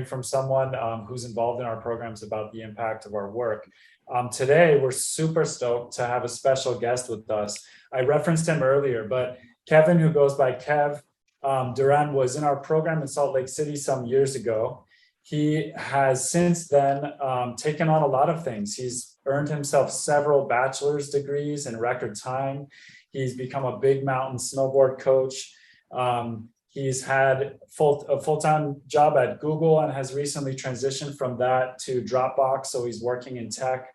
from someone who's involved in our programs about the impact of our work. Today, we're super stoked to have a special guest with us. I referenced him earlier, but Kevin, who goes by Kev Duran, was in our program in Salt Lake City some years ago. He has since then taken on a lot of things. He's earned himself several bachelor's degrees in record time. He's become a big mountain snowboard coach. He's had a full-time job at Google and has recently transitioned from that to Dropbox. So he's working in tech.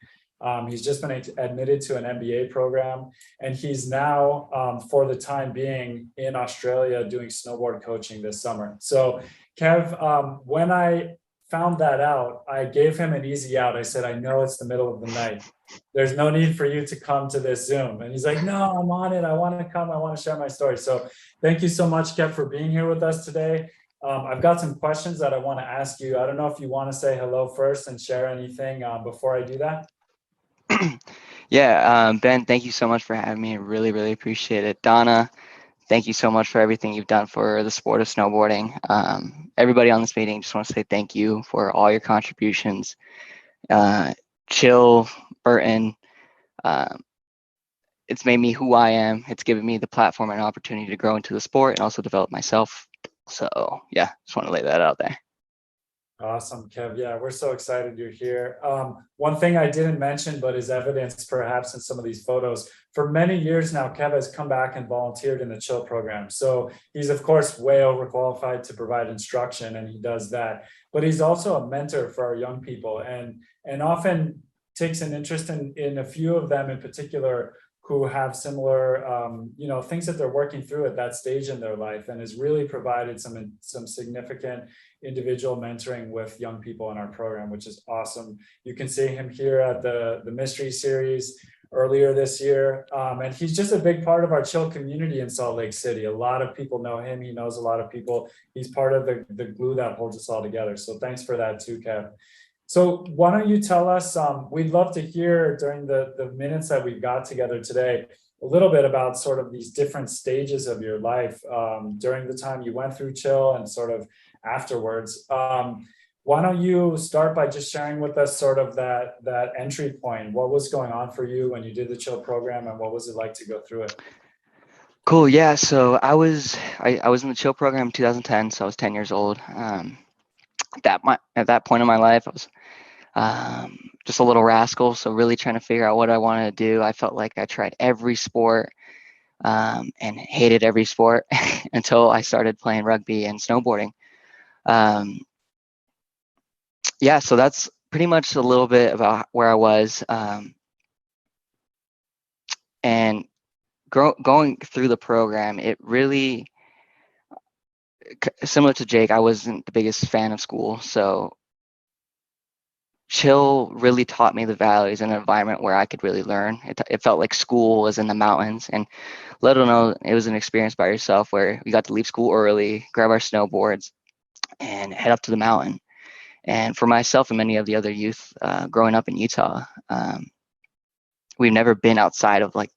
He's just been admitted to an MBA program, and he's now, for the time being, in Australia doing snowboard coaching this summer. So Kev, when I found that out, I gave him an easy out. I said, I know it's the middle of the night. There's no need for you to come to this Zoom. And he's like, no, I'm on it. I want to come. I want to share my story. So thank you so much, Kev, for being here with us today. I've got some questions that I want to ask you. I don't know if you want to say hello first and share anything before I do that. Yeah, Ben, thank you so much for having me. I really, really appreciate it. Donna, thank you so much for everything you've done for the sport of snowboarding. Everybody on this meeting, just want to say thank you for all your contributions. Chill, Burton, it's made me who I am. It's given me the platform and opportunity to grow into the sport and also develop myself. So yeah, just want to lay that out there. Awesome, Kev. Yeah, we're so excited you're here. One thing I didn't mention, but is evidenced perhaps in some of these photos, for many years now, Kev has come back and volunteered in the Chill program. So he's, of course, way overqualified to provide instruction, and he does that. But he's also a mentor for our young people, and often takes an interest in a few of them in particular who have similar things that they're working through at that stage in their life, and has really provided some significant individual mentoring with young people in our program, which is awesome. You can see him here at the Mystery Series earlier this year. And he's just a big part of our Chill community in Salt Lake City. A lot of people know him. He knows a lot of people. He's part of the glue that holds us all together. So thanks for that too, Kev. So why don't you tell us, we'd love to hear during the minutes that we've got together today, a little bit about sort of these different stages of your life during the time you went through Chill and sort of afterwards. Why don't you start by just sharing with us sort of that entry point? What was going on for you when you did the Chill program, and what was it like to go through it? Cool. Yeah. So I was in the Chill program in 2010. So I was 10 years old. At that point in my life, I was just a little rascal. So really trying to figure out what I wanted to do. I felt like I tried every sport and hated every sport until I started playing rugby and snowboarding. Yeah, so that's pretty much a little bit about where I was. And going through the program, it really, similar to Jake, I wasn't the biggest fan of school. So Chill really taught me the values in an environment where I could really learn. It felt like school was in the mountains, and let alone it was an experience by yourself where we got to leave school early, grab our snowboards, and head up to the mountain. And for myself and many of the other youth growing up in Utah, we've never been outside of like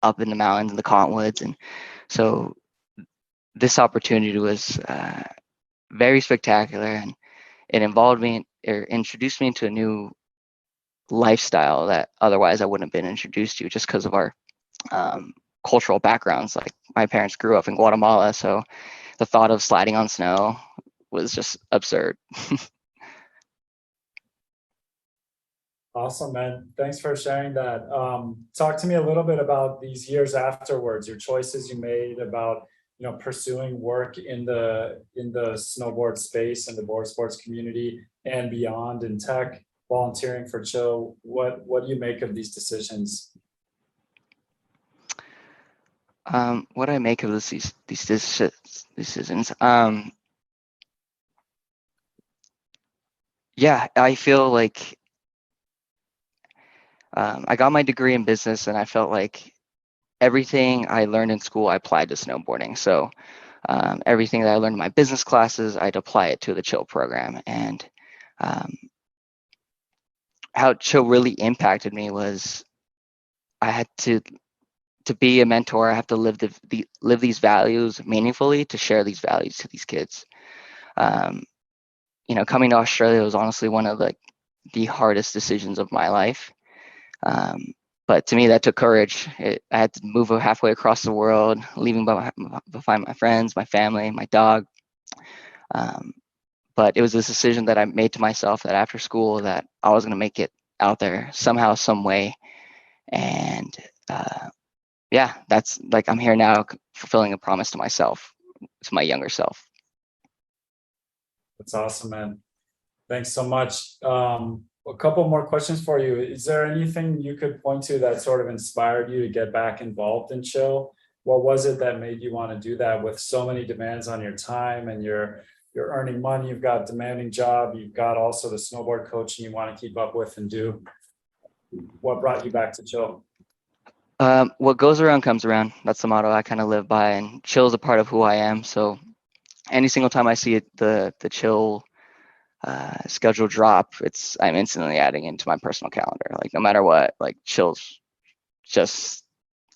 up in the mountains and the cottonwoods. And so this opportunity was very spectacular, and it involved me or introduced me into a new lifestyle that otherwise I wouldn't have been introduced to just because of our cultural backgrounds. Like my parents grew up in Guatemala, so the thought of sliding on snow was just absurd. Awesome, man. Thanks for sharing that. Talk to me a little bit about these years afterwards, your choices you made about pursuing work in the snowboard space and the board sports community and beyond in tech, volunteering for Chill. What do you make of these decisions? What I make of these decisions? Yeah, I feel like I got my degree in business, and I felt like everything I learned in school I applied to snowboarding. So everything that I learned in my business classes, I'd apply it to the Chill program. And how Chill really impacted me was I had to be a mentor. I have to live live these values meaningfully to share these values to these kids. coming to Australia was honestly one of the hardest decisions of my life. But to me, that took courage. I had to move halfway across the world, leaving behind my friends, my family, my dog. But it was this decision that I made to myself that after school that I was going to make it out there somehow, some way. And yeah, that's like, I'm here now fulfilling a promise to myself, to my younger self. That's awesome, man. Thanks so much. A couple more questions for you. Is there anything you could point to that sort of inspired you to get back involved in chill? What was it that made you want to do that with so many demands on your time, and you're earning money, you've got a demanding job, you've got also the snowboard coaching you want to keep up with and do? What brought you back to chill? What goes around comes around. That's the motto I kind of live by, and chill is a part of who I am. So any single time I see it, the chill schedule drop, I'm instantly adding into my personal calendar. Like no matter what, like chill's just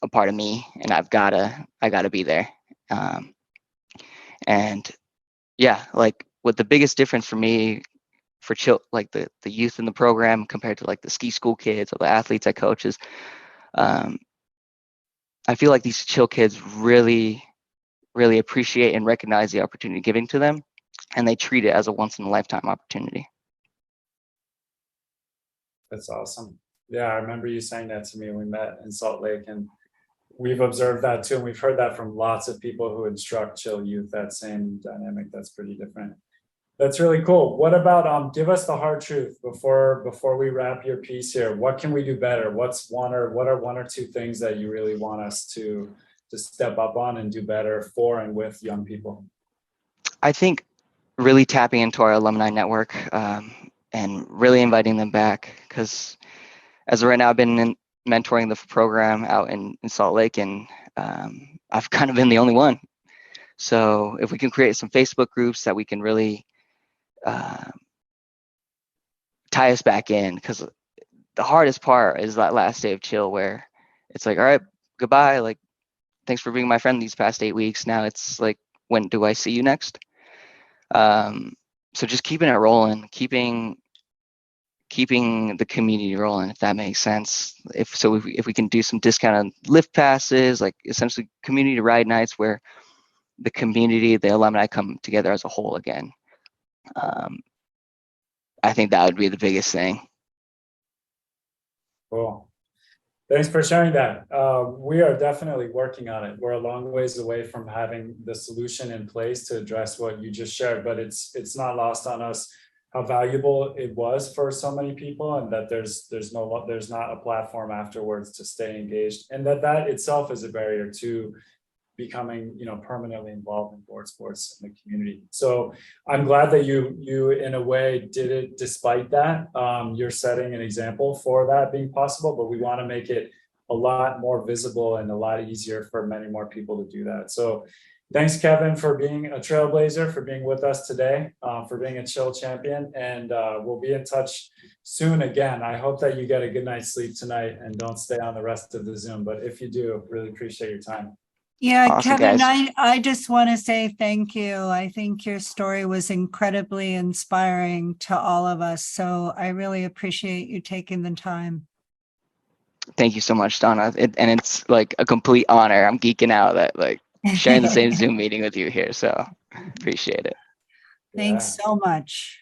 a part of me, and I gotta be there. And yeah, like what the biggest difference for me for chill, like the youth in the program compared to like the ski school kids or the athletes I coach is, I feel like these chill kids really appreciate and recognize the opportunity given to them, and they treat it as a once in a lifetime opportunity. That's awesome. Yeah, I remember you saying that to me when we met in Salt Lake, and we've observed that too. And we've heard that from lots of people who instruct chill youth, that same dynamic. That's pretty different. That's really cool. What about give us the hard truth before we wrap your piece here. What can we do better? What are one or two things that you really want us to step up on and do better for and with young people? I think really tapping into our alumni network, and really inviting them back, because as of right now, I've been mentoring the program out in Salt Lake, and I've kind of been the only one. So if we can create some Facebook groups that we can really tie us back in, because the hardest part is that last day of chill where it's like, all right, goodbye, like thanks for being my friend these past 8 weeks. Now it's like, when do I see you next? So just keeping it rolling, keeping the community rolling, if that makes sense. If we can do some discounted lift passes, like essentially community ride nights where the community, the alumni come together as a whole again. I think that would be the biggest thing. Cool. Thanks for sharing that. We are definitely working on it. We're a long ways away from having the solution in place to address what you just shared, but it's not lost on us how valuable it was for so many people, and that there's not a platform afterwards to stay engaged, and that itself is a barrier to becoming permanently involved in board sports in the community. So I'm glad that you in a way did it despite that. You're setting an example for that being possible, but we want to make it a lot more visible and a lot easier for many more people to do that. So thanks, Kevin, for being a trailblazer, for being with us today, for being a chill champion, and we'll be in touch soon again. I hope that you get a good night's sleep tonight and don't stay on the rest of the Zoom, but if you do, really appreciate your time. Yeah, Awesome, Kevin, guys. I just want to say thank you. I think your story was incredibly inspiring to all of us. So I really appreciate you taking the time. Thank you so much, Donna. And it's like a complete honor. I'm geeking out that like sharing the same Zoom meeting with you here. So appreciate it. Thanks Yeah. so much.